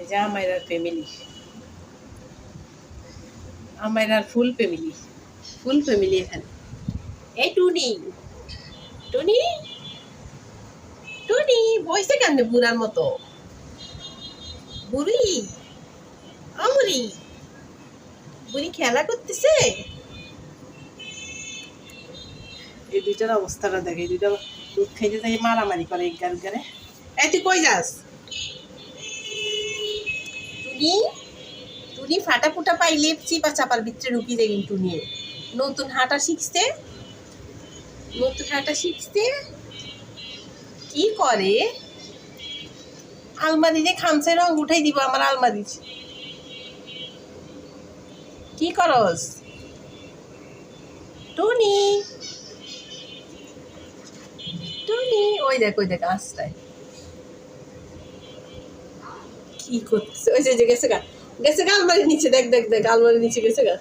যে আমাইরার family, আমাইরার full family এখানে। এই টুনি, টুনি, টুনি বইসে কেন বুড়ার মতো? বুড়ি, আমুরি, বুড়ি খেলা করতেছে। এই দুইটার অবস্থাটা দেখে, এই দুইটা দুধ খাইতে থাকে, মারামারি করে একগার গারে। এই তুই কই যাস? টুনি, টুনি ফাটা ফুটা পাইলে চিপা চাপার ভিতরে ঢুকি যায় কিন্তু নিয়ে নতুন হাঁটা শিখতে, নতুন হাঁটা শিখতে কি করে? আলমারিতে খামচায় রং উঠাই দিব আমার আলমারি। কি করস টুনি? টুনি ওই দেখ আস্তায় কি করছে? ওই যে গেছে গা, গেছে গা আলমারির নিচে। দেখ দেখ দেখ আলমারির নিচে গেছে গা।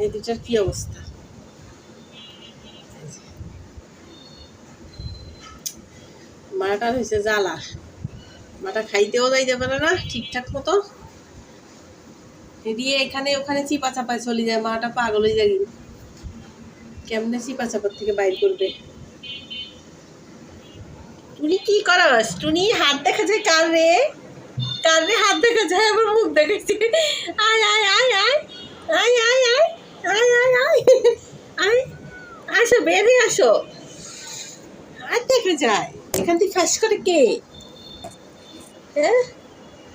এই দুটার কি অবস্থা? মাটার হয়েছে জ্বালা, মাটা খাইতেও যাইতে পারে না ঠিকঠাক মতো, দিয়ে এখানে ওখানে চিপা চাপায় চলে যায়। মাটা পাগল হয়ে যায়, কেমনে চিপা চাপার থেকে বাইর করবে? টুনি কি করস? টুনি হাত দেখা যায় কার রে? কার রে হাত দেখা যায়? আবার মুখ দেখাচ্ছি। আয় আয় আয় আয় আয় আয় আয় আয় আয় আয় আয়, আসো বেরিয়ে আসো। হাত দেখা যায় এখান থেকে ফাঁস করে কে? হ্যাঁ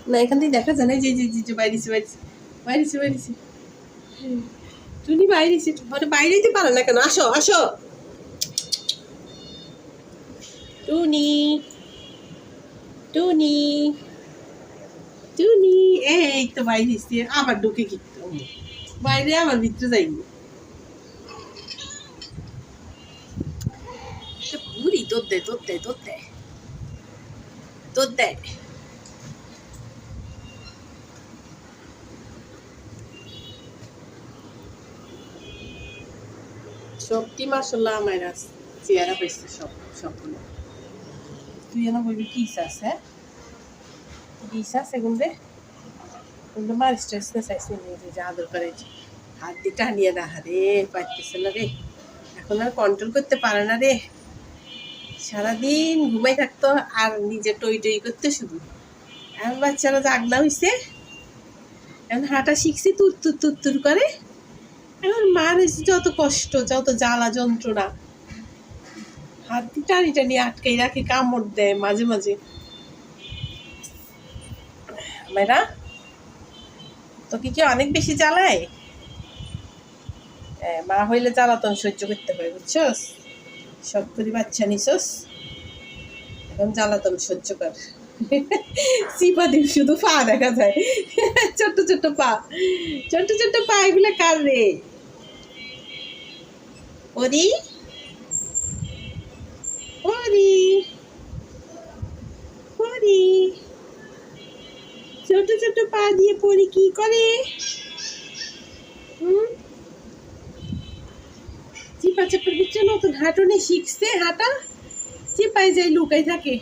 না, এখান থেকে দেখা যায় না। যে যে যে বাইরেছে বাইরেছে বাইরেছে বাইরেছে, টুনি বাইরেছে, মানে বাইরে যেতে পারে না কেন? আসো আসো টুনি, টুনি, টুনি এই তো বাইরে আবার ঢুকে কি বাইরে আবার ভিতরে যাইনি। বুড়ি তোর দেয় তোর দেয় তোর দেয় তোর দেয়। সবটি মাসাল্লাহ আমার চেহারা পাইছে সব, সবগুলো। তুই যেন বলবি কি চাস? হ্যাঁ কি চাস? এগুন দে কিন্তু মার স্ট্রেস না চাইছে যে আদর করে হাত দিয়ে টানিয়ে না। রে পাইতেছে না রে, এখন আর কন্ট্রোল করতে পারে না রে। সারাদিন ঘুমাই থাকতো আর নিজে টই টই করতে শুধু। এখন বাচ্চারা জাগনা হয়েছে, এখন হাঁটা শিখছে, তুর তুর তুর তুর করে। এখন মার হয়েছে যত কষ্ট, যত জ্বালা যন্ত্রণা, হাত দিয়ে টানি টানি আটকাই রাখে, কামড় দেয় মাঝে মাঝে। মেয়েরা তোকে কি অনেক বেশি জ্বালায়? মা হইলে জ্বালাতন সহ্য করতে হয়, বুঝছস? সব করে বাচ্চা নিছস, এখন জ্বালাতন সহ্য কর। চিপা দিন শুধু পা দেখা যায়, ছোট্ট ছোট্ট পা, ছোট্ট ছোট্ট পা। এগুলো কার রে? ওরি, ওরি, ওরি, ছোট ছোট পা দিয়ে পরি কি করে? চিপা চাপার ভিতরে নতুন হাঁটুনি শিখছে, হাঁটা চিপাই যাই লুকাই থাকে,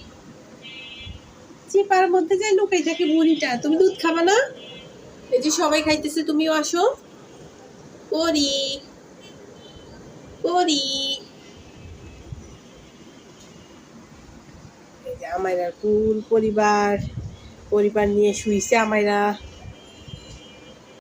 চিপার মধ্যে যাই লুকাই থাকে বুড়িটা। তুমি দুধ খাবা না? এই যে সবাই খাইতেছে, তুমিও আসো। পরি, পরি, এই যে আমাইরা কুল পরিবার, পরিবার নিয়ে শুইছে আমাইরা।